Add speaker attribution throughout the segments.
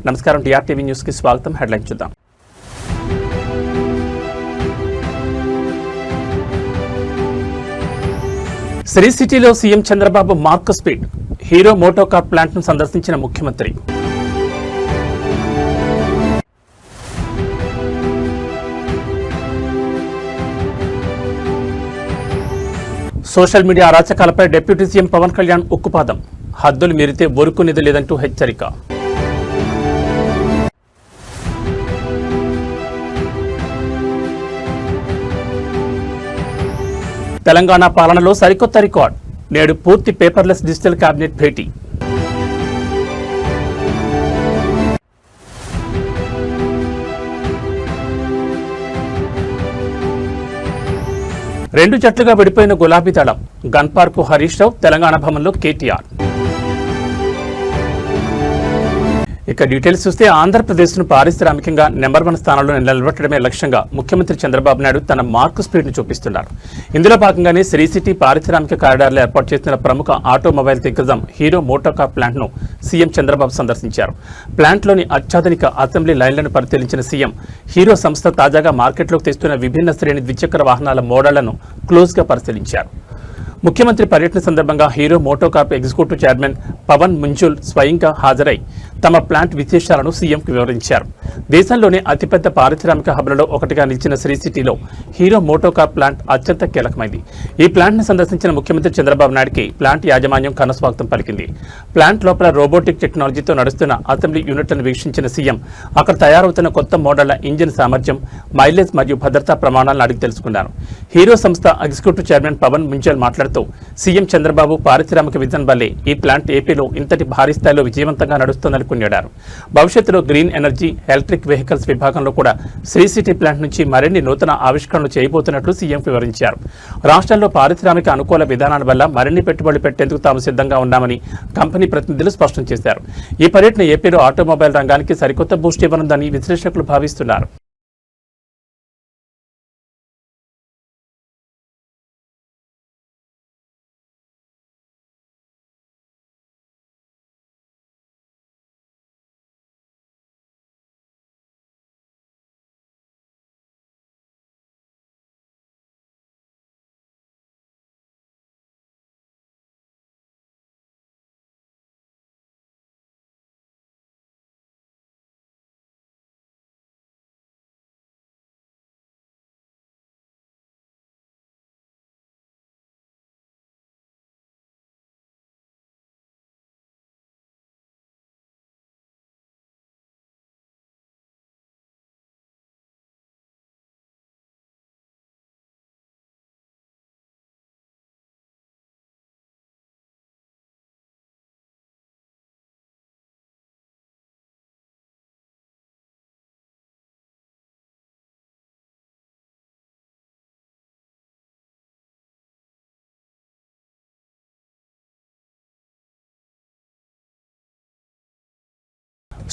Speaker 1: నమస్కారం, TRTV news కి స్వాగతం. హెడ్లైన్ చూద్దాం. శ్రీ సిటీలో CM Chandrababu mark speed. Hero MotoCorp plant ను సందర్శించిన ముఖ్యమంత్రి. సోషల్ మీడియా అరాచకాలపై డిప్యూటీ సీఎం పవన్ కళ్యాణ్ ఉక్కుపాదం. హద్దులు మీరితే ఊరుకునేది లేదంటూ హెచ్చరిక. తెలంగాణ పాలనలో సరికొత్త రికార్డ్. నేడు పూర్తి పేపర్లెస్ డిజిటల్ కేబినెట్ భేటీ. రెండు జట్లుగా విడిపోయిన గులాబీ దళం. గన్ పార్కు హరీష్ రావు, తెలంగాణ భవన్లో కేటీఆర్. ఇక డీటెయిల్స్ చూస్తే ఆంధ్రప్రదేశ్ను పారిశ్రామికంగా నెంబర్ 1 స్థానంలో నిలబెట్టడమే లక్ష్యంగా ముఖ్యమంత్రి చంద్రబాబు నాయుడు తన మార్క్ స్పీడ్ను చూపిస్తున్నారు. ఇందులో భాగంగానే శ్రీ సిటీ పారిశ్రామిక కారిడార్లో ఏర్పాటు చేసిన ప్రముఖ ఆటోమొబైల్ దిగ్గజం హీరో మోటోకార్ ప్లాంట్ను సీఎం చంద్రబాబు సందర్శించారు. ప్లాంట్లోని అత్యాధునిక అసెంబ్లీ లైన్లను పరిశీలించిన సీఎం హీరో సంస్థ తాజాగా మార్కెట్లోకి తెస్తున్న విభిన్న శ్రేణి ద్విచక్ర వాహనాల మోడళ్లను క్లోజ్గా పరిశీలించారు. ముఖ్యమంత్రి పర్యటన సందర్భంగా Hero MotoCorp executive chairman Pawan Munjal స్వయంగా హాజరై తమ ప్లాంట్ విశేషాలను సీఎంకు వివరించారు. దేశంలోనే అతిపెద్ద పారిశ్రామిక హబ్లలో ఒకటిగా నిలిచిన శ్రీ సిటీలో హీరో మోటోకార్ప్ ప్లాంట్ అత్యంత కీలకమైంది. ఈ ప్లాంట్ను సందర్శించిన ముఖ్యమంత్రి చంద్రబాబు నాయుడుకి ప్లాంట్ యాజమాన్యం ఘనస్వాగతం పలికింది. ప్లాంట్ లోపల రోబోటిక్ టెక్నాలజీతో నడుస్తున్న అసెంబ్లీ యూనిట్లను వీక్షించిన సీఎం అక్కడ తయారవుతున్న కొత్త మోడళ్ల ఇంజిన్ సామర్థ్యం, మైలేజ్ మరియు భద్రతా ప్రమాణాలను అడిగి తెలుసుకున్నారు. హీరో సంస్థ ఎగ్జిక్యూటివ్ చైర్మన్ పవన్ ముంజల్ మాట్లాడుతూ సీఎం చంద్రబాబు పారిశ్రామిక విజన్ వల్లే ఈ ప్లాంట్ ఏపీలో ఇంతటి భారీ స్థాయిలో విజయవంతంగా నడుస్తోందని కొనియాడారు. భవిష్యత్తులో గ్రీన్ ఎనర్జీ, ఎలక్ట్రిక్ వెహికల్స్ విభాగంలో కూడా శ్రీ సిటీ ప్లాంట్ నుంచి మరిన్ని నూతన ఆవిష్కరణలు చేయబోతున్నట్లు సీఎం వివరించారు. రాష్ట్రంలో పారిశ్రామిక అనుకూల విధానాల వల్ల మరిన్ని పెట్టుబడులు పెట్టేందుకు తాము సిద్ధంగా ఉన్నామని కంపెనీ ప్రతినిధులు స్పష్టం చేశారు. ఈ పర్యటన ఏపీలో ఆటోమొబైల్ రంగానికి సరికొత్త బూస్ట్ ఇవ్వనుందని విశ్లేషకులు భావిస్తున్నారు.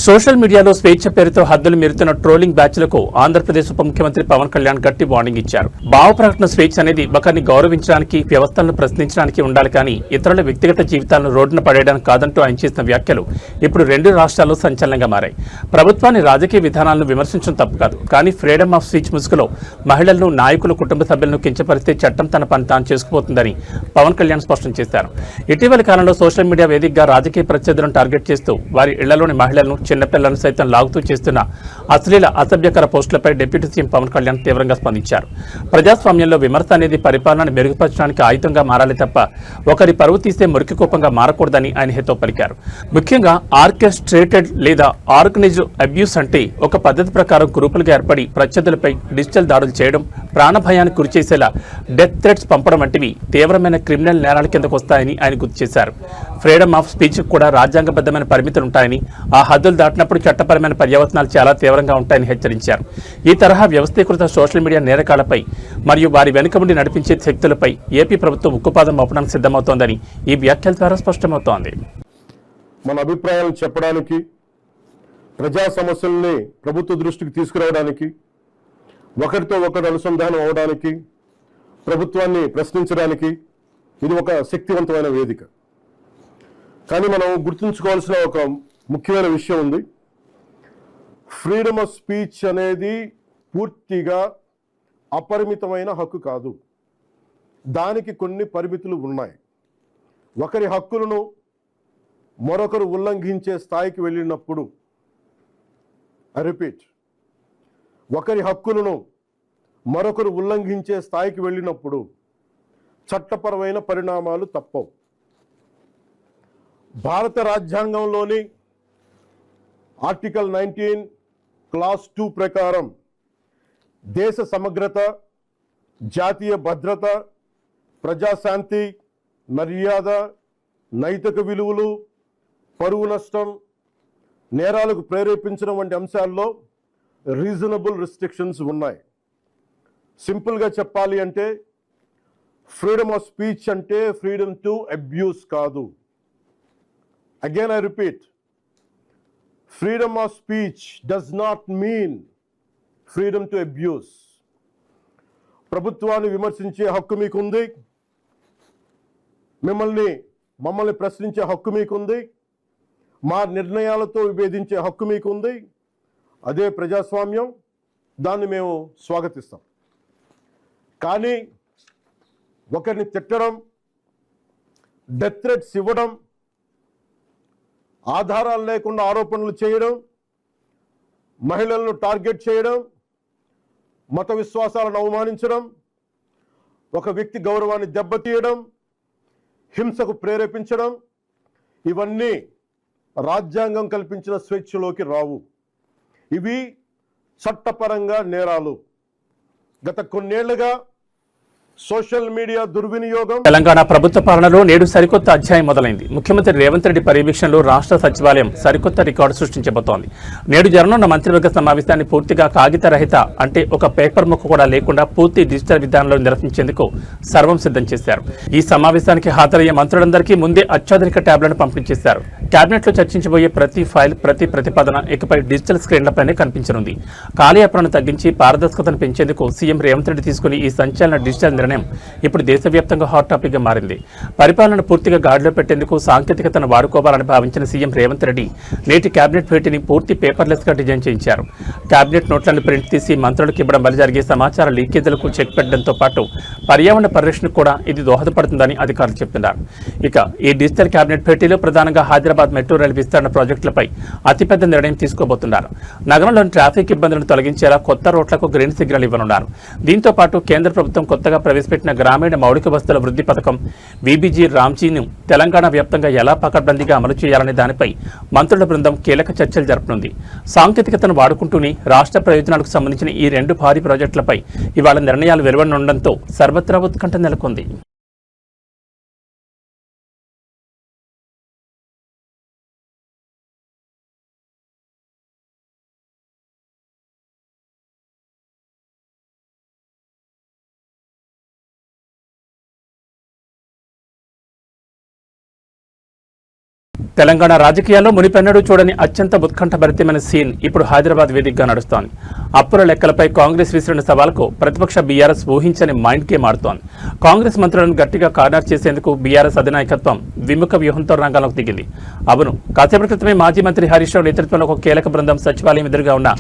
Speaker 1: సోషల్ మీడియాలో స్వేచ్ఛ పేరుతో హద్దులు మీరుతున్న ట్రోలింగ్ బ్యాచ్లకు ఆంధ్రప్రదేశ్ ఉప ముఖ్యమంత్రి పవన్ కళ్యాణ్ గట్టి వార్నింగ్ ఇచ్చారు. భావ ప్రకటన స్వేచ్ఛ అనేది ఒకరిని గౌరవించడానికి, వ్యవస్థలను ప్రశ్నించడానికి ఉండాలి కానీ ఇతరుల వ్యక్తిగత జీవితాలను రోడ్డున పడేయడానికి కాదంటూ ఆయన చేసిన వ్యాఖ్యలు ఇప్పుడు 2 రాష్ట్రాల్లో సంచలనంగా మారాయి. ప్రభుత్వాన్ని, రాజకీయ విధానాలను విమర్శించడం తప్పు కాదు, కానీ ఫ్రీడమ్ ఆఫ్ స్పీచ్ ముసుగులో మహిళలను, నాయకులు, కుటుంబ సభ్యులను కించపరిస్తే చట్టం తన పని తాను చేసుకుపోతుందని పవన్ కళ్యాణ్ స్పష్టం చేశారు. ఇటీవలి కాలంలో సోషల్ మీడియా వేదికగా రాజకీయ ప్రత్యర్థులను టార్గెట్ చేస్తూ వారి ఇళ్లలోని మహిళలను, చిన్నపిల్లలను సైతం లాగుతూ చేస్తున్న అశ్లీల, అసభ్యకర పోస్టులపై డిప్యూటీ సీఎం పవన్ కళ్యాణ్ తీవ్రంగా స్పందించారు. ప్రజాస్వామ్యంలో విమర్శ అనేది పరిపాలనను మెరుగుపరచడానికి ఆయుధంగా మారాలి తప్ప ఒకరి పరువు తీసే మురికి కోపంగా మారకూడదని ఆయన హితవు పలికారు. ముఖ్యంగా ఆర్కెస్ట్రేటెడ్ లేదా ఆర్గనైజ్డ్ అబ్యూస్ అంటే ఒక పద్ధతి ప్రకారం గ్రూపులుగా ఏర్పడి ప్రత్యర్థులపై డిజిటల్ దాడులు చేయడం, ప్రాణభయానికి గురిచేసేలా డెత్ థ్రెట్స్ పంపడం వంటివి తీవ్రమైన క్రిమినల్ నేరాల కిందకు వస్తాయని ఆయన గుర్తు చేశారు. ఫ్రీడమ్ ఆఫ్ స్పీచ్ కూడా రాజ్యాంగబద్ధమైన పరిమితులు ఉంటాయని, ఆ హద్దులు దాటినప్పుడు చట్టపరమైన పర్యవసనాలు చాలా తీవ్రంగా ఉంటాయని హెచ్చరించారు. ఈ తరహా వ్యవస్థీకృత సోషల్ మీడియా నేరకాలపై మరియు వారి వెనుక ఉండి నడిపించే శక్తులపై ఏపీ ప్రభుత్వం ఉక్కుపాదం మోపడానికి సిద్ధమవుతోందని ఈ వ్యాఖ్యల ద్వారా స్పష్టమవుతోంది.
Speaker 2: మన అభిప్రాయాలను చెప్పడానికి, ప్రజా సమస్యల్ని ప్రభుత్వ దృష్టికి తీసుకురావడానికి, ఒకరితో ఒకరు అనుసంధానం అవడానికి, ప్రభుత్వాన్ని ప్రశ్నించడానికి ఇది ఒక శక్తివంతమైన వేదిక. కానీ మనం గుర్తుంచుకోవాల్సిన ఒక ముఖ్యమైన విషయం ఉంది. ఫ్రీడమ్ ఆఫ్ స్పీచ్ అనేది పూర్తిగా అపరిమితమైన హక్కు కాదు. దానికి కొన్ని పరిమితులు ఉన్నాయి. ఒకరి హక్కులను మరొకరు ఉల్లంఘించే స్థాయికి వెళ్ళినప్పుడు, ఐ రిపీట్, ఒకరి హక్కులను మరొకరు ఉల్లంఘించే స్థాయికి వెళ్ళినప్పుడు చట్టపరమైన పరిణామాలు తప్పవు. భారత రాజ్యాంగంలోని ఆర్టికల్ 19 క్లాస్ 2 ప్రకారం దేశ సమగ్రత, జాతీయ భద్రత, ప్రజాశాంతి, మర్యాద, నైతిక విలువలు, పరువు నష్టం, నేరాలకు ప్రేరేపించడం వంటి అంశాల్లో రీజనబుల్ రిస్ట్రిక్షన్స్ ఉన్నాయి. సింపుల్గా చెప్పాలి అంటే ఫ్రీడమ్ ఆఫ్ స్పీచ్ అంటే ఫ్రీడమ్ టు అబ్యూస్ కాదు. Again I repeat, freedom of speech does not mean freedom to abuse. ప్రభుత్వాన్ని విమర్శించే హక్కు మీకుంది, మమ్మల్ని ప్రశ్నించే హక్కు మీకుంది, మా నిర్ణయాలతో విభేదించే హక్కు మీకుంది. అదే ప్రజాస్వామ్యం, దాన్ని మేము స్వాగతిస్తాం. కానీ ఒకరిని తిట్టడం, డెత్ థ్రెట్స్ ఇవ్వడం, ఆధారాలు లేకుండా ఆరోపణలు చేయడం, మహిళలను టార్గెట్ చేయడం, మత విశ్వాసాలను అవమానించడం, ఒక వ్యక్తి గౌరవాన్ని దెబ్బతీయడం, హింసకు ప్రేరేపించడం, ఇవన్నీ రాజ్యాంగం కల్పించిన స్వేచ్ఛలోకి రావు. ఇవి చట్టపరంగా నేరాలు. గత కొన్నేళ్లుగా సోషల్ మీడియా దుర్వినియోగం.
Speaker 1: తెలంగాణ ప్రభుత్వ పాలనలో నేడు సరికొత్త అధ్యాయం మొదలైంది. ముఖ్యమంత్రి రేవంత్ రెడ్డి పర్యవేక్షణలో రాష్ట్ర సచివాలయం సరికొత్త రికార్డు సృష్టించబోతోంది. నేడు జరగనున్న మంత్రివర్గ సమావేశాన్ని పూర్తిగా కాగిత రహిత, అంటే ఒక పేపర్ ముక్క కూడా లేకుండా పూర్తి డిజిటల్ విధానంలో నిర్వహించేందుకు సర్వం సిద్ధం చేశారు. ఈ సమావేశానికి హాజరయ్యే మంత్రులందరికీ ముందే అత్యాధునిక ట్యాబ్లను పంపిణీ చేశారు. కేబినెట్ లో చర్చించబోయే ప్రతి ఫైల్, ప్రతి ప్రతిపాదన ఇకపై డిజిటల్ స్క్రీన్లపైనే కనిపించనుంది. కాలయాపనను తగ్గించి పారదర్శకతను పెంచేందుకు సీఎం రేవంత్ రెడ్డి తీసుకుని ఈ సంచలన డిజిటల్ నిర్ణయం ఇప్పుడు దేశవ్యాప్తంగా హాట్ టాపిక్ గా మారింది. పరిపాలనను పూర్తిగా గాడిలో పెట్టేందుకు సాంకేతికతను వాడుకోవాలని భావించిన సీఎం రేవంత్ రెడ్డి నేటి కేబినెట్ భేటీని పూర్తి పేపర్లెస్ గా డిజైన్ చేయించారు. కేబినెట్ నోట్లను ప్రింట్ తీసి మంత్రులకు ఇవ్వడం వల్ల జరిగే సమాచార లీకేజీలకు చెక్ పెట్టడంతో పాటు పర్యావరణ పరిరక్షణకు కూడా ఇది దోహదపడుతుందని అధికారులు చెప్తున్నారు. ఇక ఈ డిజిటల్ కేబినెట్ భేటీలో ప్రధానంగా హైదరాబాద్ మెట్రో రైలు విస్తరణ ప్రాజెక్టులపై అతిపెద్ద నిర్ణయం తీసుకోబోతున్నారు. నగరంలోని ట్రాఫిక్ ఇబ్బందులను తొలగించేలా కొత్త రోడ్లకు గ్రీన్ సిగ్నల్ ఇవ్వనున్నారు. దీంతో పాటు కేంద్ర ప్రభుత్వం కొత్తగా ప్రవేశపెట్టిన గ్రామీణ మౌలిక వసతుల వృద్ధి పథకం వీబీజీ రామ్జీను తెలంగాణ వ్యాప్తంగా ఎలా పకడ్బందీగా అమలు చేయాలనే దానిపై మంత్రుల బృందం కీలక చర్చలు జరపనుంది. సాంకేతికతను వాడుకుంటూనే రాష్ట్ర ప్రయోజనాలకు సంబంధించిన ఈ రెండు భారీ ప్రాజెక్టులపై ఇవాళ నిర్ణయాలు వెలువడనుండడంతో సర్వత్రా ఉత్కంఠ నెలకొంది. తెలంగాణ రాజకీయాల్లో మునిపెన్నడూ చూడని అత్యంత ఉత్కంఠభరితమైన సీన్ ఇప్పుడు హైదరాబాద్ వేదికగా నడుస్తోంది. అప్పుల లెక్కలపై కాంగ్రెస్ విసిరిన సవాలుకు ప్రతిపక్ష బీఆర్ఎస్ ఊహించని మైండ్ గేమ్ ఆడుతోంది. కాంగ్రెస్ మంత్రులను గట్టిగా కార్నర్ చేసేందుకు బీఆర్ఎస్ అధినాయకత్వం విముఖ వ్యూహంతో రంగంలోకి దిగింది. అవును, కాసేపటి క్రితమే మాజీ మంత్రి హరీష్ రావు నేతృత్వంలో ఒక కీలక బృందం సచివాలయం ఎదురుగా ఉన్న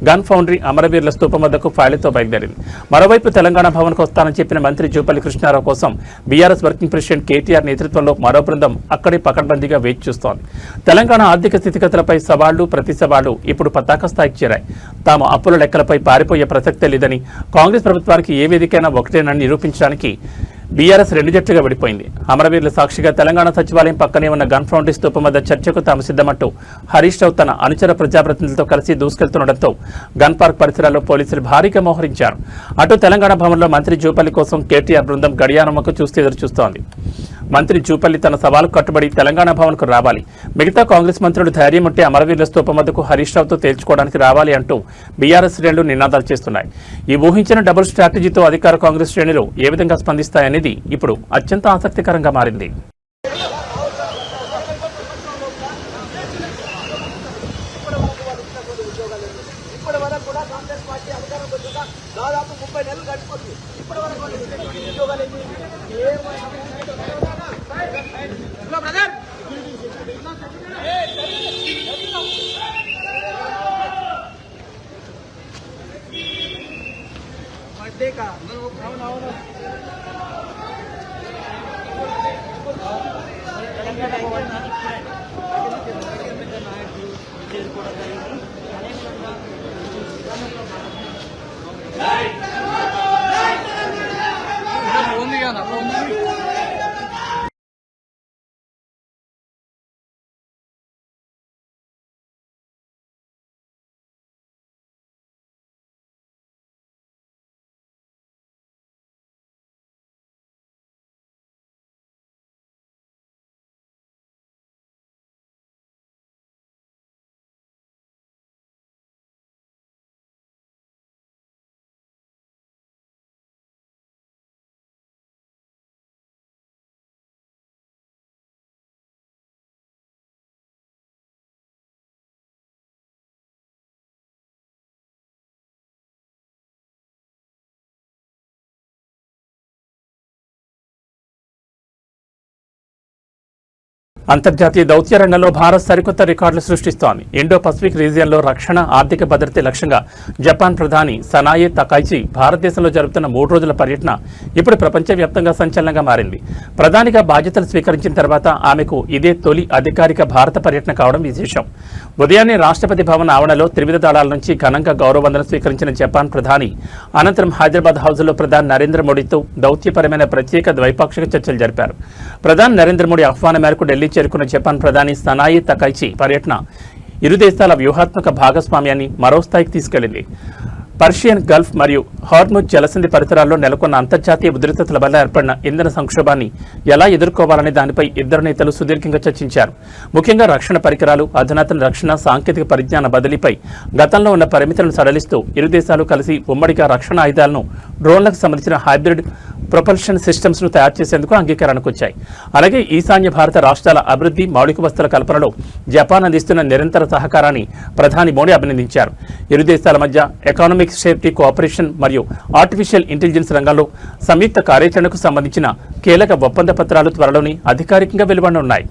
Speaker 1: గన్ ఫౌండరీ అమరవీరుల స్తూపం వద్దకు ఫైళ్లతో బయలుదేరింది. మరోవైపు తెలంగాణ భవన్కు వస్తానని చెప్పిన మంత్రి జూపల్లి కృష్ణారావు కోసం బీఆర్ఎస్ వర్కింగ్ ప్రెసిడెంట్ కేటీఆర్ నేతృత్వంలో మరో బృందం అక్కడే పకడ్బందీగా వేచి చూస్తోంది. తెలంగాణ ఆర్థిక స్థితిగతులపై సవాళ్లు, ప్రతి సవాళ్లు ఇప్పుడు పతాక స్థాయికి చేరాయి. తాము అప్పుల లెక్కలపై పారిపోయే ప్రసక్తే లేదని, కాంగ్రెస్ ప్రభుత్వానికి ఏ వేదికైనా ఒకటేనని నిరూపించడానికి బీఆర్ఎస్ రెండు జట్లుగా విడిపోయింది. అమరవీరుల సాక్షిగా తెలంగాణ సచివాలయం పక్కనే ఉన్న గన్ ఫౌండరీ స్తూపం వద్ద చర్చకు తాము సిద్ధమంటూ హరీష్ రావు తన అనుచర ప్రజాప్రతినిధులతో కలిసి దూసుకెళ్తుండటంతో గన్ పార్క్ పరిసరాల్లో పోలీసులు భారీగా మోహరించారు. అటు తెలంగాణ భవన్లో మంత్రి జూపల్లి కోసం కేటీఆర్ బృందం గడియారమ్మకు చూస్తూ ఎదురుచూస్తోంది. మంత్రి జూపల్లి తన సవాలుకు కట్టుబడి తెలంగాణ భవన్కు రావాలి, మిగతా కాంగ్రెస్ మంత్రులు ధైర్యం ఉంటే అమరవీరుల స్తూపం వద్దకు హరీష్ రావుతో తేల్చుకోవడానికి రావాలి అంటూ బీఆర్ఎస్ శ్రేణులు నినాదాలు చేస్తున్నాయి. ఈ ఊహించిన డబుల్ స్ట్రాటజీతో అధికార కాంగ్రెస్ శ్రేణులు ఏ విధంగా స్పందిస్తాయనేది ఇప్పుడు అత్యంత ఆసక్తికరంగా మారింది. అంతర్జాతీయ దౌత్య రంగంలో భారత్ సరికొత్త రికార్డులు సృష్టిస్తోంది. ఇండో పసిఫిక్ రీజియన్లో రక్షణ, ఆర్థిక భద్రతే లక్ష్యంగా జపాన్ ప్రధాని సనాయే తకైచి భారతదేశంలో జరుపుతున్న 3 రోజుల పర్యటన ఇప్పుడు ప్రపంచవ్యాప్తంగా సంచలనంగా మారింది. ప్రధానిగా బాధ్యతలు స్వీకరించిన తర్వాత ఆమెకు ఇదే తొలి అధికారిక భారత పర్యటన కావడం విశేషం. ఉదయాన్నే రాష్ట్రపతి భవన్ ఆవరణలో త్రివిధ దళాల నుంచి ఘనంగా గౌరవవందనం స్వీకరించిన జపాన్ ప్రధాని అనంతరం హైదరాబాద్ హౌజ్లో ప్రధాని నరేంద్ర మోడీతో దౌత్యపరమైన ప్రత్యేక ద్వైపాక్షిక చర్చలు జరిపారు. ప్రధాని నరేంద్ర మోడీ ఆహ్వానం మేరకు ఢిల్లీ చేరుకున్న జపాన్ ప్రధాని సనాయే తకైచి పర్యటన ఇరు దేశాల వ్యూహాత్మక భాగస్వామ్యాన్ని మరో స్థాయికి తీసుకెళ్లింది. పర్షియన్ గల్ఫ్ మరియు హార్ముజ్ జలసంధి పరిసరాల్లో నెలకొన్న అంతర్జాతీయ ఉద్రిక్తతల వల్ల ఏర్పడిన ఇంధన సంక్షోభాన్ని ఎలా ఎదుర్కోవాలనే దానిపై ఇద్దరు నేతలు సుదీర్ఘంగా చర్చించారు. ముఖ్యంగా రక్షణ పరికరాలు, అధునాతన రక్షణ సాంకేతిక పరిజ్ఞాన బదిలీపై గతంలో ఉన్న పరిమితులను సడలిస్తూ ఇరు దేశాలు కలిసి ఉమ్మడిగా రక్షణ ఆయుధాలను, డ్రోన్లకు సంబంధించిన హైబ్రిడ్ ప్రొపల్షన్ సిస్టమ్స్ ను తయారు చేసేందుకు అంగీకారానికి వచ్చాయి. అలాగే ఈశాన్య భారత రాష్ట్రాల అభివృద్ధి, మౌలిక వసతుల కల్పనలో జపాన్ అందిస్తున్న నిరంతర సహకారాన్ని ప్రధాని మోడీ అభినందించారు. ఇరు దేశాల మధ్య ఎకానమిక్ సేఫ్టీ కోఆపరేషన్ మరియు ఆర్టిఫిషియల్ ఇంటెలిజెన్స్ రంగాల్లో సంయుక్త కార్యాచరణకు సంబంధించిన కీలక ఒప్పంద పత్రాలు త్వరలోనే అధికారికంగా వెలువడనున్నాయి.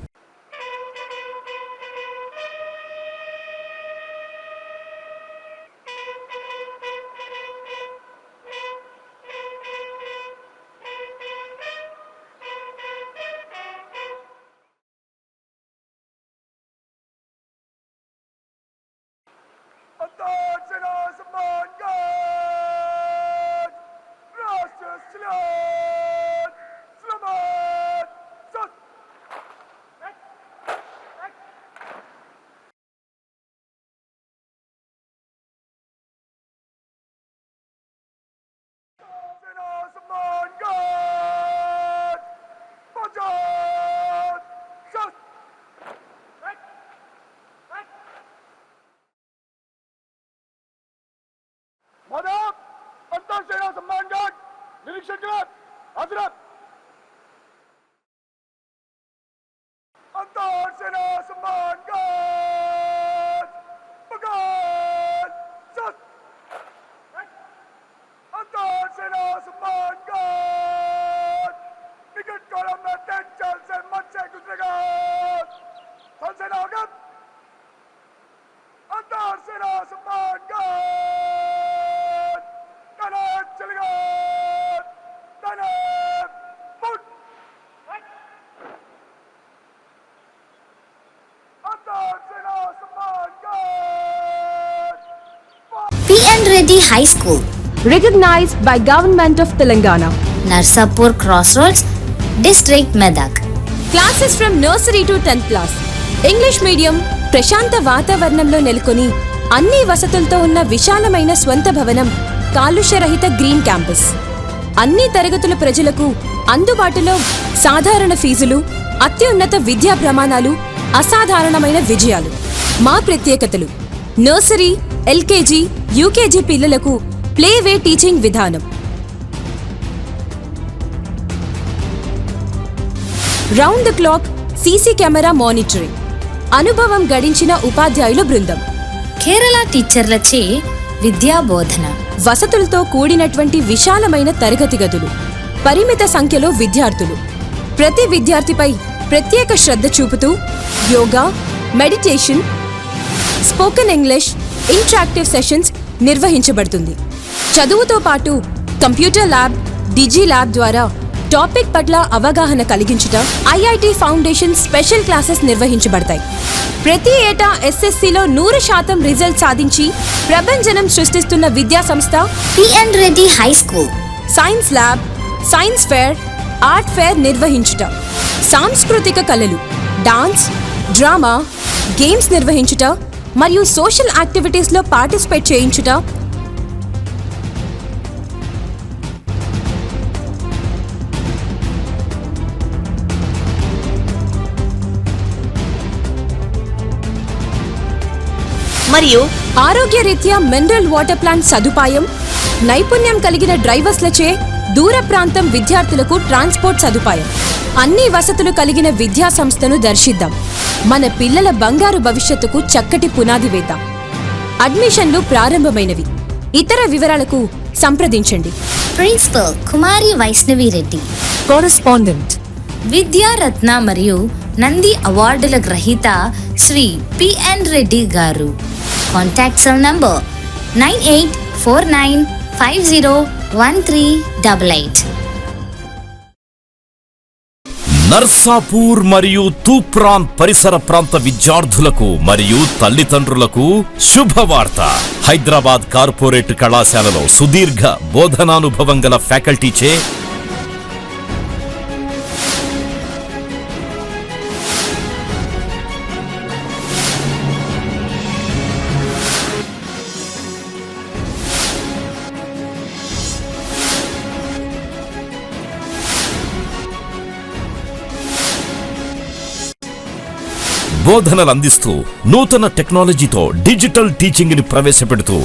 Speaker 3: अंतरसेना सम्मान गार्ड निरीक्षण के बाद हाजिर। अंतरसेना सम्मान गार्ड बगाल सत। अंतरसेना सम्मान गार्ड निकट कॉलम में 3 चाल से मत से गुजरेगा। थल सेना आगत। अंतरसेना सम्मान गार्ड चलेगा।
Speaker 4: PN Reddy High School,
Speaker 5: recognized by Government of Telangana.
Speaker 4: Narsapur Crossroads, District Medak.
Speaker 5: Classes from nursery to 10th class. English medium, ప్రశాంత వాతావరణంలో నెలకొని అన్ని వసతులతో ఉన్న విశాలమైన స్వంత భవనం, కాలుష్యరహిత గ్రీన్ క్యాంపస్. అన్ని తరగతుల ప్రజలకు అందుబాటులో సాధారణ ఫీజులు, అత్యున్నత విద్యా ప్రమాణాలు, అసాధారణమైన విజయాలు. మా ప్రత్యేకతలు: నర్సరీ, ఎల్కేజీ, యూకేజీ పిల్లలకు ప్లేవే టీచింగ్ విధానం, round the clock CC camera monitoring, అనుభవం గడించిన ఉపాధ్యాయుల బృందం,
Speaker 4: కేరళ టీచర్లచే విద్యా బోధన,
Speaker 5: వసతులతో కూడినటువంటి విశాలమైన తరగతి గదులు, పరిమిత సంఖ్యలో విద్యార్థులు. ప్రతి విద్యార్థిపై ప్రత్యేక శ్రద్ధ చూపుతూ yoga, meditation, spoken English, interactive sessions నిర్వహించబడుతుంది. చదువుతో పాటు కంప్యూటర్ ల్యాబ్, డిజి ల్యాబ్ ద్వారా టాపిక్ పట్ల అవగాహన కలిగించుట, ఐఐటి ఫౌండేషన్ స్పెషల్ క్లాసెస్ నిర్వహించబడతాయి. ప్రతి ఏటా ఎస్ఎస్సిలో 100% రిజల్ట్ సాధించి ప్రభంజనం సృష్టిస్తున్న విద్యా సంస్థ
Speaker 4: PN Reddy high school.
Speaker 5: Science lab, science fair, art fair నిర్వహించుట, సాంస్కృతిక కళలు, డాన్స్, డ్రామా, గేమ్స్ నిర్వహించుట మరియు సోషల్ యాక్టివిటీస్లో పార్టిసిపేట్ చేయించుట,
Speaker 6: మరియు
Speaker 5: ఆరోగ్యరీత్యా మినరల్ వాటర్ ప్లాంట్ సదుపాయం, నైపుణ్యం కలిగిన డ్రైవర్స్లచే దూర ప్రాంతం విద్యార్థులకు ట్రాన్స్పోర్ట్ సదుపాయం, అన్ని వసతులు కలిగిన విద్యా సంస్థను దర్శిద్దాం. మన పిల్లల బంగారు భవిష్యత్తుకు చక్కటి పునాది వేద్దాం. అడ్మిషన్లు ప్రారంభమైనవి. ఇతర వివరాలకు సంప్రదించండి.
Speaker 4: ప్రిన్సిపల్ కుమారి వైష్ణవి రెడ్డి.
Speaker 5: కరెస్పాండెంట్
Speaker 4: విద్యారత్న మరియు నంది అవార్డుల గ్రహీత శ్రీ పిఎన్ రెడ్డి గారు. Contact cell number 9849501388.
Speaker 7: నర్సాపూర్ మరియు తూప్రాన్ పరిసర ప్రాంత విద్యార్థులకు మరియు తల్లిదండ్రులకు శుభవార్త. హైదరాబాద్ కార్పొరేట్ కళాశాలలో సుదీర్ఘ బోధనానుభవం గల ఫ్యాకల్టీచే బోధనలు అందిస్తూ నూతన టెక్నాలజీతో డిజిటల్ టీచింగ్ ని ప్రవేశపెడుతూ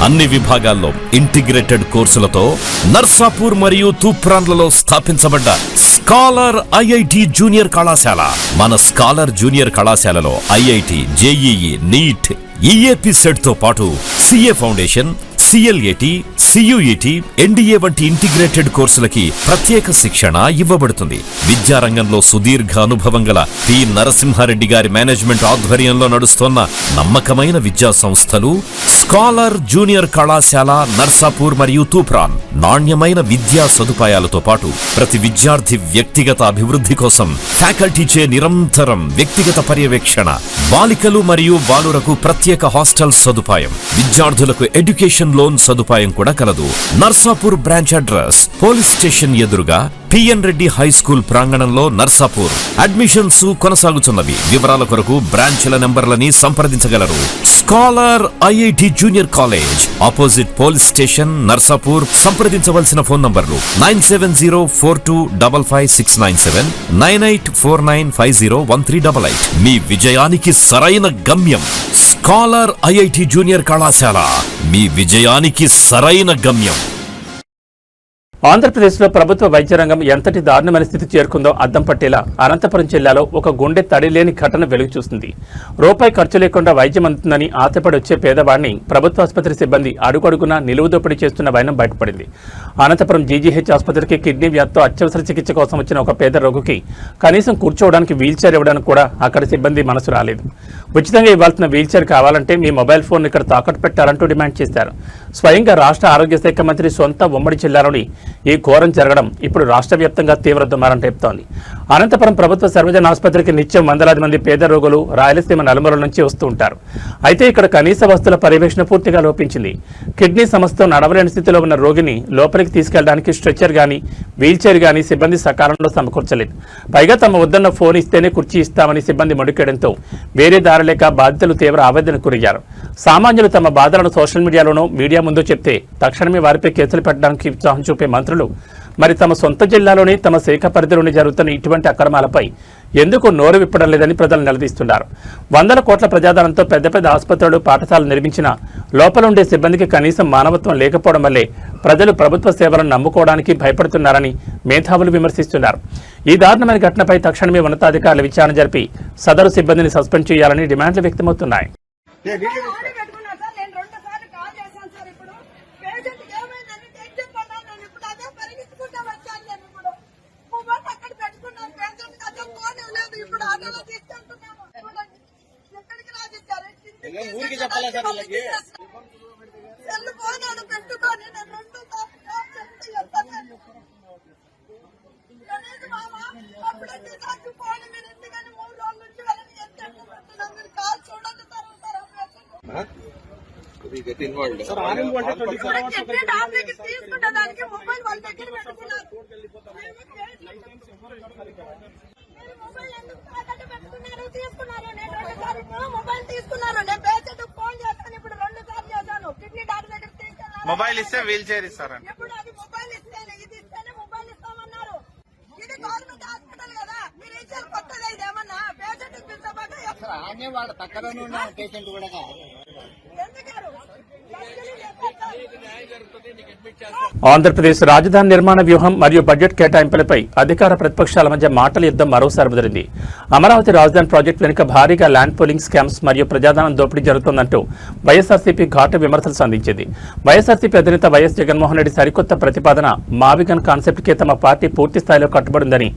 Speaker 7: అన్ని విభాగాల్లో ఇంటిగ్రేటెడ్ కోర్సులతో నర్సాపూర్ మరియు తూప్రాన్లలో స్థాపించబడ్డ స్కాలర్ ఐఐటి జూనియర్ కళాశాల. మన స్కాలర్ జూనియర్ కళాశాలలో IIT, JEE, NEET, EAP CET తో పాటు CA foundation, CLAT, CUET, NDA వంటి ఇంటిగ్రేటెడ్ కోర్సులకి ప్రత్యేక శిక్షణ ఇవ్వబడుతుంది. విద్యారంగంలో సుదీర్ఘ అనుభవం గల పి నరసింహారెడ్డి గారి మేనేజ్మెంట్ ఆధ్వర్యంలో నడుస్తున్న నమ్మకమైన విద్యా సంస్థలు స్కాలర్ జూనియర్ కళాశాల నర్సాపూర్ మరియు తూప్రాన్. నాణ్యమైన విద్యా సదుపాయాలతో పాటు ప్రతి విద్యార్థి వ్యక్తిగత అభివృద్ధి కోసం ఫ్యాకల్టీచే నిరంతరం వ్యక్తిగత పర్యవేక్షణ, బాలికలు మరియు బాలురకు ప్రత్యేక హాస్టల్ సదుపాయం, విద్యార్థులకు ఎడ్యుకేషన్ లోన్ సదుపాయం కూడా కలదు. Narsapur branch address police station ఎదురుగా పిఎన్ రెడ్డి హై స్కూల్ ప్రాంగణంలో నర్సాపూర్. అడ్మిషన్స్ కొనసాగుతున్నవి. వివరాల కొరకు బ్రాంచ్ల నెంబర్లని సంప్రదించగలరు. Scholar IIT junior college opposite police station Narsapur. సంప్రదించవలసిన ఫోన్ నంబర్లు 9704255697, 9849501388. మీ విజయానికి సరైన గమ్యం స్కాలర్ ఐఐటి జూనియర్ కళాశాల. మీ విజయానికి సరైన గమ్యం.
Speaker 1: ఆంధ్రప్రదేశ్లో ప్రభుత్వ వైద్య రంగం ఎంతటి దారుణమైన స్థితి చేరుకుందో అద్దం పట్టేలా అనంతపురం జిల్లాలో ఒక గుండె తడిలేని ఘటన వెలుగు చూసింది. రూపాయి ఖర్చు లేకుండా వైద్యం అందుతుందని ఆశపడి వచ్చే పేదవాడిని ప్రభుత్వ ఆసుపత్రి సిబ్బంది అడుగడుగునా నిలువుదోపిడీ చేస్తున్న వైనం బయటపడింది. అనంతపురం జీజీహెచ్ ఆసుపత్రికి కిడ్నీ వ్యాధితో అత్యవసర చికిత్స కోసం వచ్చిన ఒక పేద రోగికి కనీసం కూర్చోవడానికి వీల్చైర్ ఇవ్వడానికి కూడా అక్కడ సిబ్బంది మనసు రాలేదు. ఉచితంగా ఇవ్వాల్సిన వీల్చైర్ కావాలంటే మీ మొబైల్ ఫోన్ ఇక్కడ తాకట్టు పెట్టాలంటూ డిమాండ్ చేశారు. స్వయంగా రాష్ట్ర ఆరోగ్య శాఖ మంత్రి సొంత ఉమ్మడి జిల్లాలోని ఈ ఘోరం జరగడం ఇప్పుడు రాష్ట్ర వ్యాప్తంగా తీవ్ర దుమారం రేపుతోంది. అనంతపురం ప్రభుత్వ సర్వజన ఆసుపత్రికి నిత్యం వందలాది మంది పేద రోగులు రాయలసీమ నలుమూలల నుంచి వస్తూ ఉంటారు. అయితే ఇక్కడ కనీస వస్తువుల పర్యవేక్షణ పూర్తిగా లోపించింది. కిడ్నీ సమస్యతో నడవలేని స్థితిలో ఉన్న రోగిని లోపలికి తీసుకెళ్లడానికి స్ట్రెచ్చర్ గానీ వీల్చైర్ గానీ సిబ్బంది సకాలంలో సమకూర్చలేదు. పైగా తమ వద్దన్న ఫోన్ ఇస్తేనే కుర్చీ ఇస్తామని సిబ్బంది మొండికేయడంతో వేరే దారి లేక బాధితులు తీవ్ర ఆవేదనకు గురయ్యారు. సామాన్యులు తమ బాధలను సోషల్ మీడియాలోనూ మీడియా ముందు చెప్తే తక్షణమే వారిపై కేసులు పెట్టడానికి ఉత్సాహం చూపే మంత్రులు మరి తమ సొంత జిల్లాలోని తమ శాఖ పరిధిలోని జరుగుతున్న ఇటువంటి అక్రమాలపై ఎందుకు నోరు విప్పడం లేదని ప్రజలు నిలదీస్తున్నారు. వందల కోట్ల ప్రజాధనంతో పెద్ద పెద్ద ఆసుపత్రులు, పాఠశాలలు నిర్మించిన లోపల ఉండే సిబ్బందికి కనీసం మానవత్వం లేకపోవడం వల్లే ప్రజలు ప్రభుత్వ సేవలను నమ్ముకోవడానికి భయపడుతున్నారని మేధావులు విమర్శిస్తున్నారు. ఈ దారుణమైన ఘటనపై తక్షణమే ఉన్నతాధికారులు విచారణ జరిపి సదరు సిబ్బందిని సస్పెండ్ చేయాలని డిమాండ్లు వ్యక్తమవుతున్నాయి.
Speaker 8: ఎక్కడికి రాజేస్తారు
Speaker 6: సెల్ ఫోన్ ఆడ పెట్టుకొని నేను 2 సార్లు కాల్ చేస్తే ఎత్తలేదు. లేదు మామ, అప్పుడంటే నాకు ఫోన్ మీరు ఎందుకని 3 రోజుల నుంచి వాళ్ళని ఎత్తేట్టుకుంటున్నాం. మీరు కాల్ చూడండి సార్ తీసుకున్న దానికి మొబైల్ వాళ్ళ దగ్గర పెట్టుకున్నారు. మొబైల్ ఎందుకు తాకట్టు పెట్టుకున్నారు? తీసుకున్నారు. నేను 2 సార్లు మొబైల్ తీసుకున్నారు. నేను పేషెంట్ ఫోన్ చేస్తాను. ఇప్పుడు 2 సార్లు చేశాను. కిడ్నీ డాక్టర్ దగ్గర తీసుకెళ్ళాను.
Speaker 8: మొబైల్ ఇస్తే వీల్ చైర్ ఇస్తారండి.
Speaker 6: ఎప్పుడు అది మొబైల్ ఇస్తేనే, ఇది ఇస్తేనే మొబైల్ ఇస్తామన్నారు. ఇది గవర్నమెంట్ హాస్పిటల్ కదా, మీరు ఇచ్చారు కొత్తగా. ఇదేమన్నా పేషెంట్ ఎందుకారు?
Speaker 1: ఆంధ్రప్రదేశ్ రాజధాని నిర్మాణ వ్యూహం మరియు బడ్జెట్ కేటాయింపులపై అధికార ప్రతిపక్షాల మధ్య మాటల యుద్ధం మరోసారి ముదిరింది. అమరావతి రాజధాని ప్రాజెక్టు వెనుక భారీగా ల్యాండ్ పూలింగ్ స్కామ్స్ మరియు ప్రజాధనం దోపిడీ జరుగుతోందంటూ వైఎస్ఆర్సీపీ ఘాటు విమర్శలు సంధించింది. వైఎస్ఆర్సీపీ అధినేత వైఎస్ జగన్మోహన్ రెడ్డి సరికొత్త ప్రతిపాదన మావిగన్ కాన్సెప్ట్కే తమ పార్టీ పూర్తి స్థాయిలో కట్టుబడిందని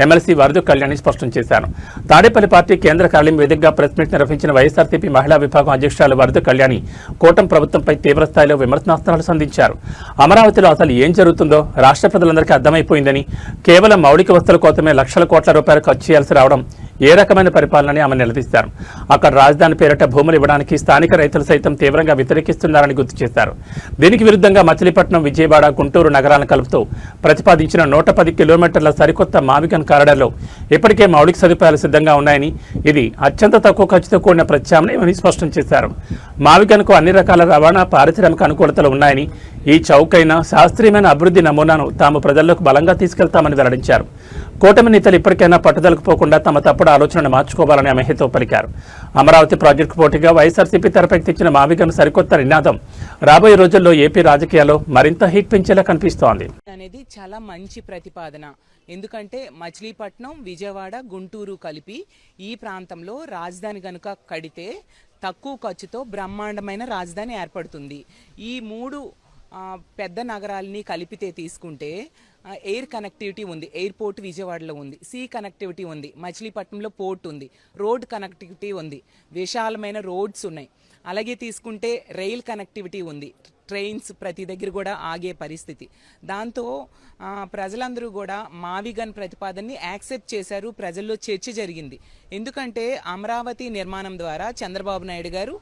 Speaker 1: ఎమ్మెల్సీ వరదు కళ్యాణి స్పష్టం చేశారు. తాడేపల్లి పార్టీ కేంద్ర కార్యాలయం వేదికగా ప్రెస్ మీట్ నిర్వహించిన వైఎస్ఆర్సీపీ మహిళా విభాగం అధ్యక్షురాలు వరదు కళ్యాణి కూటమి ప్రభుత్వంపై తీవ్ర స్థాయిలో విమర్శనాస్త్రాలు సంధించారు. అమరావతిలో అసలు ఏం జరుగుతుందో రాష్ట్ర ప్రజలందరికీ అర్థమైపోయిందని, కేవలం మౌలిక వస్తువుల కోసమే లక్షల కోట్ల రూపాయలు ఖర్చు చేయాల్సి రావడం ఏ రకమైన పరిపాలనని ఆమె నిలదీశారు. అక్కడ రాజధాని పేరిట భూములు ఇవ్వడానికి స్థానిక రైతులు సైతం తీవ్రంగా వ్యతిరేకిస్తున్నారని గుర్తు చేశారు. దీనికి విరుద్ధంగా మచిలీపట్నం, విజయవాడ, గుంటూరు నగరాలను కలుపుతూ ప్రతిపాదించిన 110 కిలోమీటర్ల సరికొత్త మావిగన్ కారిడార్లో ఇప్పటికే మౌలిక సదుపాయాలు సిద్ధంగా ఉన్నాయని, ఇది అత్యంత తక్కువ ఖర్చుతో కూడిన ప్రత్యామ్నాయమని స్పష్టం చేశారు. మావిగన్కు అన్ని రకాల రవాణా, పారిశ్రామిక అనుకూలతలు ఉన్నాయని, ఈ చౌకైన శాస్త్రీయమైన అభివృద్ధి నమూనాను తాము ప్రజల్లోకి బలంగా తీసుకెళ్తామని వెల్లడించారు. కూటమి నేతలు ఇప్పటికైనా పట్టుదలకు పోకుండా తమ తప్పుడు ఆలోచనను మార్చుకోవాలని ఆమె హితవు పలికారు. అమరావతి ప్రాజెక్టు పోటీగా వైఎస్ఆర్సీపీ తెరపైకెత్తించిన మావిగన్ సరికొత్త నినాదం రాబోయే రోజుల్లో ఏపీ రాజకీయాల్లో మరింత హీట్ పెంచేలా కనిపిస్తోంది.
Speaker 9: అనేది చాలా మంచి ప్రతిపాదన. ఎందుకంటే మచిలీపట్నం, విజయవాడ, గుంటూరు కలిపి ఈ ప్రాంతంలో రాజధాని గనుక కడితే తక్కువ ఖర్చుతో బ్రహ్మాండమైన రాజధాని ఏర్పడుతుంది. ఈ 3 పెద్ద నగరాలని కలిపితే తీసుకుంటే ఎయిర్ కనెక్టివిటీ ఉంది, ఎయిర్పోర్ట్ విజయవాడలో ఉంది, సీ కనెక్టివిటీ ఉంది, మచిలీపట్నంలో పోర్ట్ ఉంది, రోడ్ కనెక్టివిటీ ఉంది, విశాలమైన రోడ్స్ ఉన్నాయి. అలాగే తీసుకుంటే రైల్ కనెక్టివిటీ ఉంది, ట్రైన్స్ ప్రతి దగ్గర కూడా ఆగే పరిస్థితి. దాంతో ప్రజలందరూ కూడా మావిగన్ ప్రతిపాదనని యాక్సెప్ట్ చేశారు. ప్రజల్లో చర్చ జరిగింది. ఎందుకంటే అమరావతి నిర్మాణం ద్వారా చంద్రబాబు నాయుడు గారు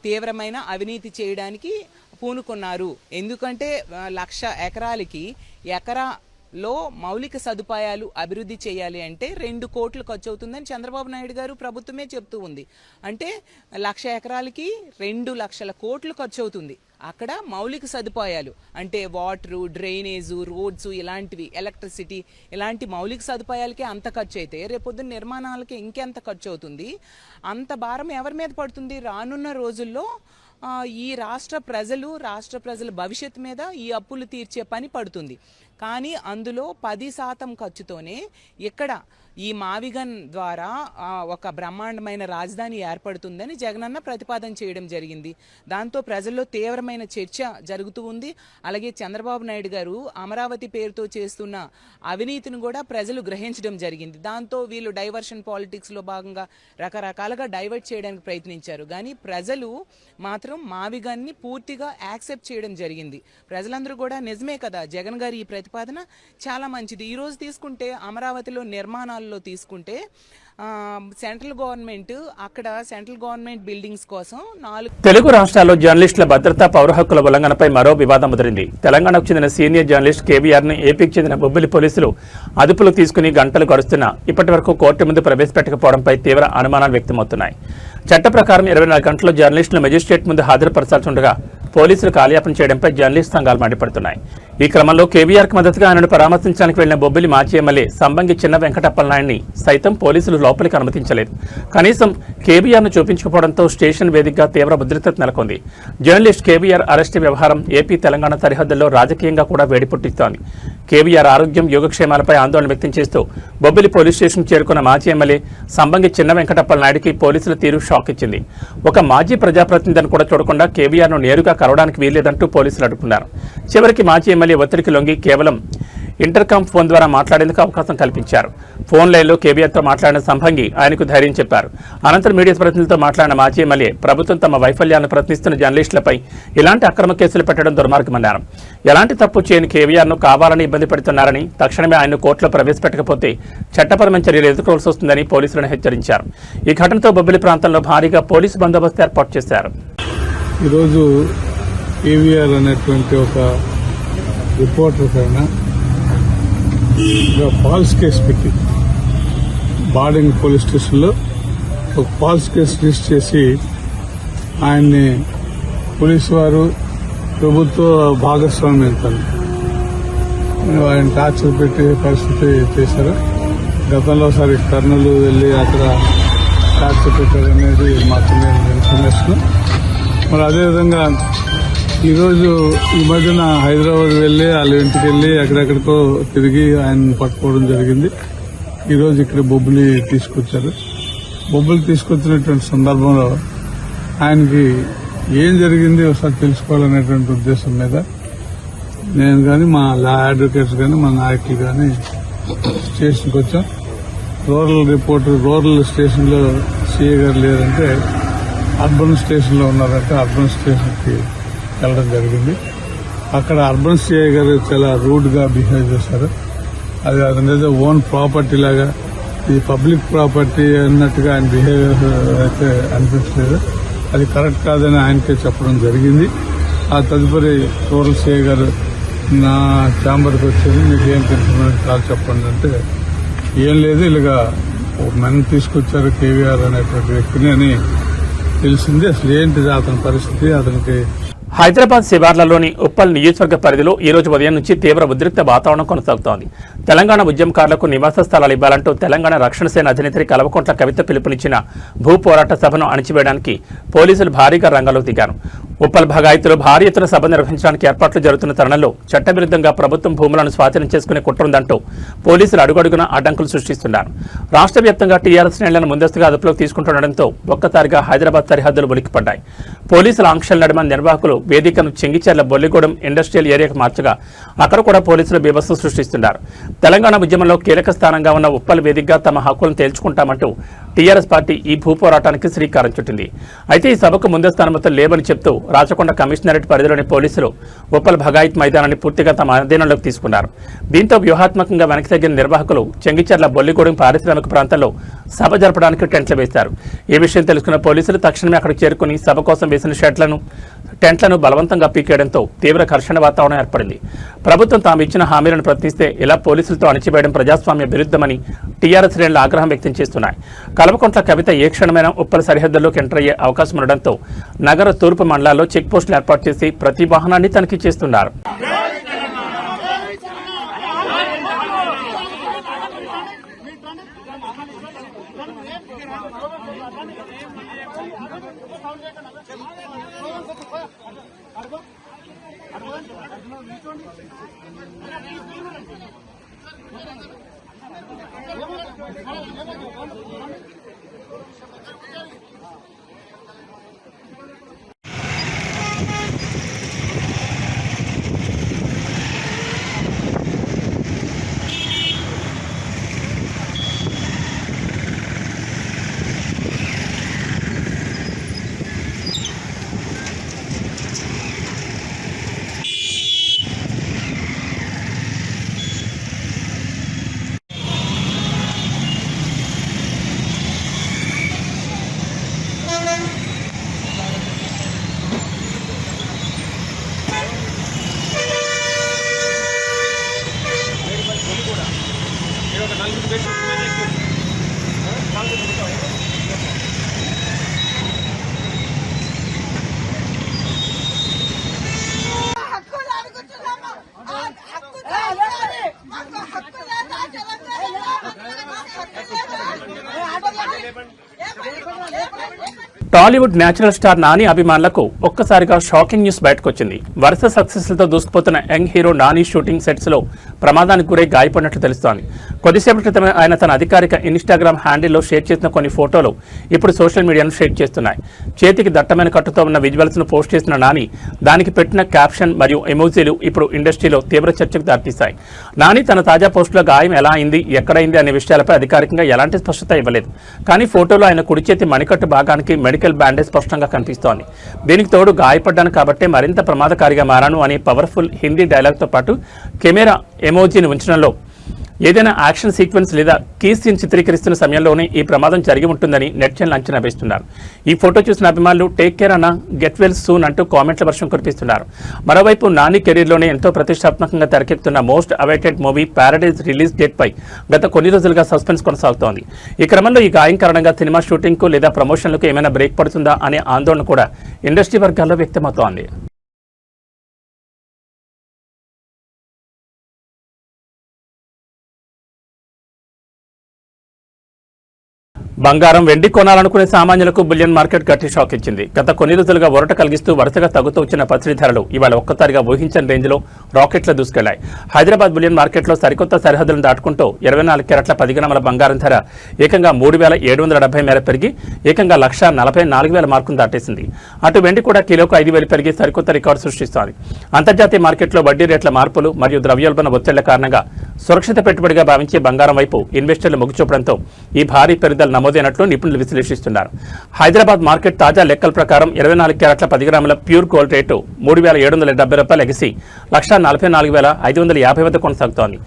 Speaker 9: తీవ్రమైన అవినీతి చేయడానికి పూనుకున్నారు. ఎందుకంటే 1,00,000 ఎకరాలకి ఎకరాలో మౌలిక సదుపాయాలు అభివృద్ధి చేయాలి అంటే 2 కోట్లు ఖర్చు అవుతుందని చంద్రబాబు నాయుడు గారు ప్రభుత్వమే చెప్తూ ఉంది. అంటే 1,00,000 ఎకరాలకి 2 లక్షల కోట్లు ఖర్చు అవుతుంది. అక్కడ మౌలిక సదుపాయాలు అంటే వాటరు, డ్రైనేజు, రోడ్స్, ఇలాంటివి, ఎలక్ట్రిసిటీ, ఇలాంటి మౌలిక సదుపాయాలకే అంత ఖర్చు అయితే రేపొద్దున నిర్మాణాలకి ఇంకెంత ఖర్చు అవుతుంది? అంత భారం ఎవరి మీద పడుతుంది? రానున్న రోజుల్లో ఈ రాష్ట్ర ప్రజల భవిష్యత్తు మీద ఈ అప్పులు తీర్చే పని పడుతుంది. కానీ అందులో 10% ఖర్చుతోనే ఇక్కడ ఈ మావిగన్ ద్వారా ఒక బ్రహ్మాండమైన రాజధాని ఏర్పడుతుందని జగనన్న ప్రతిపాదన చేయడం జరిగింది. దాంతో ప్రజల్లో తీవ్రమైన చర్చ జరుగుతూ ఉంది. అలాగే చంద్రబాబు నాయుడు గారు అమరావతి పేరుతో చేస్తున్న అవినీతిని కూడా ప్రజలు గ్రహించడం జరిగింది. దాంతో వీళ్ళు డైవర్షన్ పాలిటిక్స్లో భాగంగా రకరకాలుగా డైవర్ట్ చేయడానికి ప్రయత్నించారు. కానీ ప్రజలు మాత్రం మావిగన్ని పూర్తిగా యాక్సెప్ట్ చేయడం జరిగింది. ప్రజలందరూ కూడా నిజమే కదా, జగన్ గారి ఈ ప్రతిపాదన చాలా మంచిది. ఈరోజు తీసుకుంటే అమరావతిలో నిర్మాణాల్లో తీసుకుంటే సెంట్రల్ గవర్నమెంట్ బిల్డింగ్స్ కోసం 4
Speaker 1: తెలుగు రాష్ట్రాల్లో జర్నలిస్టుల భద్రత, పౌర హక్కుల ఉల్లంఘనపై మరో వివాదం ముదిరింది. తెలంగాణకు చెందిన సీనియర్ జర్నలిస్ట్ కేవీఆర్ని ఏపీకి చెందిన బొబ్బిలి పోలీసులు అదుపులో తీసుకుని గంటలు గడుస్తున్నా ఇప్పటి వరకు కోర్టు ముందు ప్రవేశపెట్టకపోవడంపై తీవ్ర అనుమానాలు వ్యక్తమవుతున్నాయి. చట్ట ప్రకారం 24 గంటల్లో జర్నలిస్టులు మెజిస్ట్రేట్ ముందు హాజరుపరచాల్సి ఉండగా పోలీసులు కాలయాపన చేయడంపై జర్నలిస్ట్ సంఘాలు మండిపడుతున్నాయి. ఈ క్రమంలో కేవీఆర్కి మద్దతుగా ఆయనను పరామర్శించడానికి వెళ్లిన బొబ్బిలి మాజీ ఎమ్మెల్యే సంబంగి చిన్న వెంకటప్పలనాయుడిని సైతం పోలీసులు లోపలికి అనుమతించలేదు. కనీసం కేవీఆర్ను చూపించకపోవడంతో స్టేషన్ వేదికగా తీవ్ర ఉద్రిక్తత నెలకొంది. జర్నలిస్ట్ కేవీఆర్ అరెస్టు వ్యవహారం ఏపీ, తెలంగాణ సరిహద్దుల్లో రాజకీయంగా కూడా వేడి పుట్టిస్తోంది. కేవీఆర్ ఆరోగ్యం, యోగక్షేమాలపై ఆందోళన వ్యక్తం చేస్తూ బొబ్బిలి పోలీస్ స్టేషన్ చేరుకున్న మాజీ ఎమ్మెల్యే సంబంగి చిన్న వెంకటప్పలనాయుడికి పోలీసుల తీరు షాక్ ఇచ్చింది. ఒక మాజీ ప్రజాప్రతినిధిని కూడా చూడకుండా కేవీఆర్ను నేరుగా కలవడానికి వీల్లేదంటూ పోలీసులు అడ్డుకున్నారు. చివరికి మాజీ ఎమ్మెల్యే ఒత్తిడికి లొంగి కేవలం ఇంటర్కామ్ ఫోన్ ద్వారా మాట్లాడేందుకు అవకాశం కల్పించారు. ఫోన్ లైన్లో కేబీఆర్తో మాట్లాడిన సంభంగి ఆయనకు ధైర్యం చెప్పారు. అనంతరం మీడియా ప్రతినిధులతో మాట్లాడిన మాజీ ఎమ్మెల్యే ప్రభుత్వం తమ వైఫల్యాలను ప్రశ్నిస్తున్న జర్నలిస్టులపై ఇలాంటి అక్రమ కేసులు పెట్టడం దుర్మార్గమన్నారు. ఎలాంటి తప్పు చేయని కేవీఆర్ను కావాలని ఇబ్బంది పెడుతున్నారని, తక్షణమే ఆయన కోర్టులో ప్రవేశపెట్టకపోతే చట్టపరమైన చర్యలు ఎదుర్కోవాల్సి వస్తుందని పోలీసులను హెచ్చరించారు. ఈ ఘటనతో బొబ్బిలి ప్రాంతంలో భారీగా పోలీసు బందోబస్తు ఏర్పాటు చేశారు.
Speaker 8: ఈరోజు కేవీఆర్ అనేటువంటి ఒక రిపోర్టర్ పైన ఫాల్స్ కేసు పెట్టి బార్డింగ్ పోలీస్ స్టేషన్లో ఒక ఫాల్స్ కేసు రిజిస్టర్ చేసి ఆయన్ని పోలీసు వారు ప్రభుత్వ భాగస్వామ్యంతో ఆయన టార్చర్ పెట్టే పరిస్థితి చేశారు. గతంలో ఒకసారి కర్నూలు వెళ్లి అక్కడ టార్చర్ పెట్టారనేది మాకు ఇన్ఫర్మేషన్. మరి అదేవిధంగా ఈరోజు ఈ మధ్యన హైదరాబాద్ వెళ్లి వాళ్ళ ఇంటికి వెళ్లి ఎక్కడెక్కడికో తిరిగి ఆయన పట్టుకోవడం జరిగింది. ఈరోజు ఇక్కడ బొబ్బులి తీసుకొచ్చారు. బొబ్బులు తీసుకొచ్చినటువంటి సందర్భంలో ఆయనకి ఏం జరిగింది ఒకసారి తెలుసుకోవాలనేటువంటి ఉద్దేశం మీద నేను కానీ మా లా అడ్వకేట్స్ కానీ మా నాయకులు కానీ స్టేషన్కి వచ్చాం. రూరల్ స్టేషన్లో సీఏ గారు లేదంటే అర్బన్ స్టేషన్లో ఉన్నారంటే అర్బన్ స్టేషన్కి వెళ్ళడం జరిగింది. అక్కడ అర్బన్ సిఐ గారు చాలా రూడ్ గా బిహేవ్ చేశారు. అది అతనేదో ఓన్ ప్రాపర్టీ లాగా ఇది పబ్లిక్ ప్రాపర్టీ అన్నట్టుగా ఆయన బిహేవియర్ అయితే అనిపించలేదు. అది కరెక్ట్ కాదని ఆయనకే చెప్పడం జరిగింది. ఆ తదుపరి రూరల్ సిఐ గారు నా ఛాంబర్కి వచ్చేది మీకు ఏం తెలుసు కాదు చెప్పండి అంటే ఏం లేదు ఇలాగా మన తీసుకొచ్చారు కేవీఆర్ అనేటువంటి వ్యక్తిని అని తెలిసింది. అసలు ఏంటిది అతని పరిస్థితి, అతనికి
Speaker 1: హైదరాబాద్ శివార్లలోని ఉప్పల్ నియోజకవర్గ పరిధిలో ఈ రోజు ఉదయం నుంచి తీవ్ర ఉద్రిక్త వాతావరణం కొనసాగుతోంది. తెలంగాణ ఉద్యమకారులకు నివాస స్థలాలు ఇవ్వాలంటూ తెలంగాణ రక్షణ సేన అధినేత్రి కల్వకుంట్ల కవిత పిలుపునిచ్చిన భూ పోరాట సభను అణిచివేయడానికి పోలీసులు భారీగా రంగంలోకి దిగారు. ఉప్పల్ భగాయత్తులో భారీ ఎత్తున సభ నిర్వహించడానికి ఏర్పాట్లు జరుగుతున్న తరుణంలో చట్టవిరుద్ధంగా ప్రభుత్వం భూములను స్వాధీనం చేసుకునే కుట్రుందంటూ పోలీసులు అడుగడుగున అడ్డంకులు సృష్టిస్తున్నారు. రాష్ట్ర వ్యాప్తంగా టీఆర్ఎస్ శ్రేణులను ముందస్తుగా అదుపులోకి తీసుకుంటుండటంతో ఒక్కసారిగా హైదరాబాద్ సరిహద్దులు ఉలిక్కిపడ్డాయి. పోలీసుల ఆంక్షల నడుమ నిర్వాహకులు వేదికను చెంగిచెర్ల బొల్లిగూడెం ఇండస్ట్రియల్ ఏరియాకు మార్చగా అక్కడ కూడా పోలీసులు బీభత్సం సృష్టిస్తున్నారు. తెలంగాణ ఉద్యమంలో కీలక స్థానంగా ఉన్న ఉప్పల్ వేదికగా తమ హక్కులను తేల్చుకుంటామంటూ టీఆర్ఎస్ పార్టీ ఈ భూ పోరాటానికి శ్రీకారం చుట్టింది. అయితే ఈ సభకు ముందస్తు అనుమతులు లేవని చెప్తూ రాచకొండ కమిషనరేట్ పరిధిలోని పోలీసులు ఉప్పల్ భగాయత్ మైదానాన్ని పూర్తిగా తమ అధీనంలోకి తీసుకున్నారు. దీంతో వ్యూహాత్మకంగా వెనక్కి తగ్గిన నిర్వాహకులు చెంగిచెర్ల బొల్లిగూడెం పారిశ్రామిక ప్రాంతంలో సభ జరపడానికి టెంట్లు వేశారు. ఈ విషయం తెలుసుకున్న పోలీసులు తక్షణమే అక్కడికి చేరుకుని సభ కోసం వేసిన టెంట్లను బలవంతంగా పీకేయడంతో తీవ్ర ఘర్షణ వాతావరణం ఏర్పడింది. ప్రభుత్వం తాము ఇచ్చిన హామీలను ప్రశ్నిస్తే ఇలా పోలీసులతో అణిచివేయడం ప్రజాస్వామ్య విరుద్ధమని టీఆర్ఎస్ శ్రేణులు ఆగ్రహం వ్యక్తం చేస్తున్నాయి. కల్వకుంట్ల కవిత ఏ క్షణమైనా ఉప్పల్ సరిహద్దుల్లోకి ఎంటర్ అయ్యే అవకాశం ఉండడంతో నగర తూర్పు మండలాల్లో చెక్ పోస్టులు ఏర్పాటు చేసి ప్రతి వాహనాన్ని తనిఖీ చేస్తున్నారు. టాలీవుడ్ నేచురల్ స్టార్ నాని అభిమానులకు ఒక్కసారిగా షాకింగ్ న్యూస్ బయటకొచ్చింది. వరుస సక్సెస్లతో దూసుకుపోతున్న young hero Nani shooting sets లో ప్రమాదానికి గురై గాయపడినట్లు తెలుస్తోంది. కొద్దిసేపటి క్రితమే ఆయన తన అధికారిక ఇన్స్టాగ్రామ్ హ్యాండిల్లో షేర్ చేసిన కొన్ని ఫోటోలు ఇప్పుడు సోషల్ మీడియాను షేర్ చేస్తున్నాయి. చేతికి దట్టమైన కట్టుతో ఉన్న విజువల్స్ ను పోస్ట్ చేసిన నాని దానికి పెట్టిన క్యాప్షన్ మరియు ఎమోజీలు ఇప్పుడు ఇండస్ట్రీలో తీవ్ర చర్చకు దారితీశాయి. నాని తన తాజా పోస్టులో గాయం ఎలా అయింది, ఎక్కడైంది అనే విషయాలపై అధికారికంగా ఎలాంటి స్పష్టత ఇవ్వలేదు. కానీ ఫోటోలో ఆయన కుడి చేతి మణికట్టు భాగానికి మెడికల్ బ్యాండేజ్ స్పష్టంగా కనిపిస్తోంది. దీనికి తోడు గాయపడ్డాను కాబట్టే మరింత ప్రమాదకారిగా మారాను అనే పవర్ఫుల్ హిందీ డైలాగ్తో పాటు కెమెరా ఎమోజీని ఉంచడంలో ఏదైనా యాక్షన్ సీక్వెన్స్ లేదా కీ సీన్ చిత్రీకరిస్తున్న సమయంలోనే ఈ ప్రమాదం జరిగి ఉంటుందని నెటిజన్లు అంచనా వేస్తున్నారు. ఈ ఫోటో చూసిన అభిమానులు టేక్ కేర్ అన్న, గెట్ వెల్ సూన్ అంటూ కామెంట్ల వర్షం కురిపిస్తున్నారు. మరోవైపు నాని కెరీర్లోనే ఎంతో ప్రతిష్టాత్మకంగా తెరకెక్కుతున్న most awaited movie Paradise release date పై గత కొన్ని రోజులుగా సస్పెన్స్ కొనసాగుతోంది. ఈ క్రమంలో ఈ గాయం కారణంగా సినిమా షూటింగ్ కు లేదా ప్రమోషన్లకు ఏమైనా బ్రేక్ పడుతుందా అనే ఆందోళన కూడా ఇండస్ట్రీ వర్గాల్లో వ్యక్తమవుతోంది. బంగారం, వెండి కొనాలనుకునే సామాన్యులకు బులియన్ మార్కెట్ గట్టి షాక్ ఇచ్చింది. గత కొన్ని రోజులుగా ఒరట కలిగిస్తూ వరుసగా తగ్గుతూ వచ్చిన పసిడి ధరలు ఇవాళ ఒక్కసారిగా ఊహించని రేంజ్లో రాకెట్ల దూసుకెళ్లాయి. హైదరాబాద్ బులియన్ మార్కెట్లో సరికొత్త సరిహద్దులను దాటుకుంటూ 24 క్యారెట్ల 10 గ్రాముల బంగారం ధర ఏకంగా 3,770 మేర పెరిగి ఏకంగా 1,44,000 మార్కును దాటేసింది. అటు వెండి కూడా కిలోకు 5,000 పెరిగి సరికొత్త రికార్డు సృష్టిస్తోంది. అంతర్జాతీయ మార్కెట్లో వడ్డీ రేట్ల మార్పులు మరియు ద్రవ్యోల్బణ ఒత్తిళ్ల కారణంగా సురక్షిత పెట్టుబడిగా భావించే బంగారం వైపు ఇన్వెస్టర్లు మొగ్గు చూపడంతో ఈ భారీ పెరుగుదల నమోదైనట్లు నిపుణులు విశ్లేషిస్తున్నారు. హైదరాబాద్ మార్కెట్ తాజా లెక్కల ప్రకారం 24 క్యారెట్ల 10 గ్రాముల ప్యూర్ గోల్డ్ రేటు ₹3,770 ఎగిసి 1,44,550 వద్ద కొనసాగుతోంది.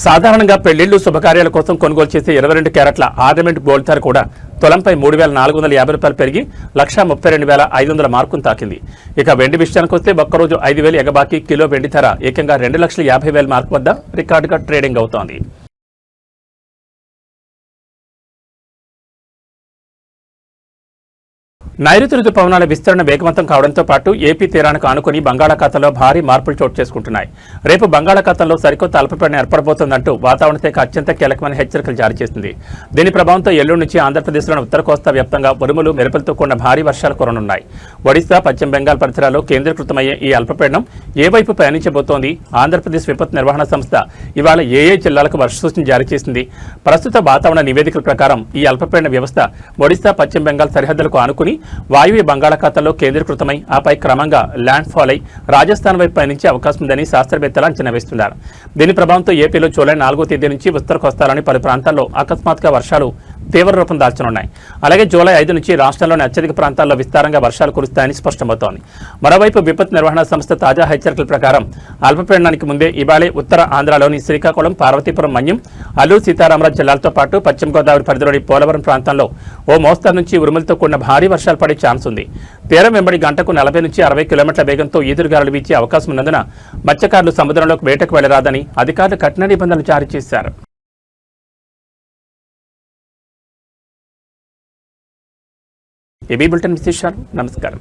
Speaker 1: సాధారణంగా పెళ్లిళ్లు, శుభకార్యాల కోసం కొనుగోలు చేసే 22 క్యారెట్ల ఆర్నమెంట్ గోల్డ్ ధర కూడా తులంపై ₹3,450 పెరిగి 1,32,500 మార్కును తాకింది. ఇక వెండి విషయానికి వస్తే ఒక్కరోజు 5,000 ఎగబాకి కిలో వెండి ధర ఏకంగా 2,50,000 మార్కు వద్ద రికార్డుగా ట్రేడింగ్ అవుతోంది. నైరుతి రుతుపవనాల విస్తరణ వేగవంతం కావడంతో పాటు ఏపీ తీరానికి ఆనుకుని బంగాళాఖాతంలో భారీ మార్పులు చోటు చేసుకుంటున్నాయి. రేపు బంగాళాఖాతంలో సరికొత్త అల్పపీడనం ఏర్పడబోతోందంటూ వాతావరణ శాఖ అత్యంత కీలకమైన హెచ్చరికలు జారీ చేసింది. దీని ప్రభావంతో ఎల్లుండి నుంచి ఆంధ్రప్రదేశ్లోని ఉత్తర కోస్తా వ్యాప్తంగా ఉరుములు, మెరుపులతో కూడిన భారీ వర్షాలు కురనున్నాయి. ఒడిశా, పశ్చిమ బెంగాల్ పరిసరాల్లో కేంద్రీకృతమయ్యే ఈ అల్పపీడనం ఏ వైపు పయనించబోతోంది? ఆంధ్రప్రదేశ్ విపత్తు నిర్వహణ సంస్థ ఇవాళ ఏ జిల్లాలకు వర్ష సూచన జారీ చేసింది? ప్రస్తుత వాతావరణ నివేదికల ప్రకారం ఈ అల్పపీడన వ్యవస్థ ఒడిశా, పశ్చిమ బెంగాల్ సరిహద్దులకు ఆనుకుని వాయువ్య బంగాళాఖాతంలో కేంద్రీకృతమై ఆపై క్రమంగా ల్యాండ్ ఫాల్ అయి రాజస్థాన్ వైపు పయనించే అవకాశం ఉందని శాస్త్రవేత్తలు అంచనా వేస్తున్నారు. దీని ప్రభావంతో ఏపీలో జూలై 4వ తేదీ నుంచి ఉత్తర కోస్తాలోని పలు ప్రాంతాల్లో అకస్మాత్తుగా వర్షాలు తీవ్ర రూపం దాల్చనున్నాయి. అలాగే జూలై 5 నుంచి రాష్ట్రంలోని అత్యధిక ప్రాంతాల్లో విస్తారంగా వర్షాలు కురుస్తాయని స్పష్టమవుతోంది. మరోవైపు విపత్తు నిర్వహణ సంస్థ తాజా హెచ్చరికల ప్రకారం అల్పపీడనానికి ముందే ఇవాళే ఉత్తర ఆంధ్రాలోని శ్రీకాకుళం, పార్వతీపురం, మన్యం, అల్లూరు సీతారామరాజు జిల్లాలతో పాటు పశ్చిమ గోదావరి పరిధిలోని పోలవరం ప్రాంతంలో ఓ మోస్తరు నుంచి ఉరుములతో కూడిన భారీ వర్షాలు పడే ఛాన్స్ ఉంది. తీరం వెంబడి గంటకు 40 నుంచి 60 కిలోమీటర్ల వేగంతో ఈదురుగాలులు వీచే అవకాశం ఉన్నందున మత్స్యకారులు సముద్రంలోకి వేటకు వెళ్లరాదని అధికారులు కఠిన నిబంధనలు జారీ చేశారు. ఏబీ బులెటిన్ విశేషాలు. నమస్కారం.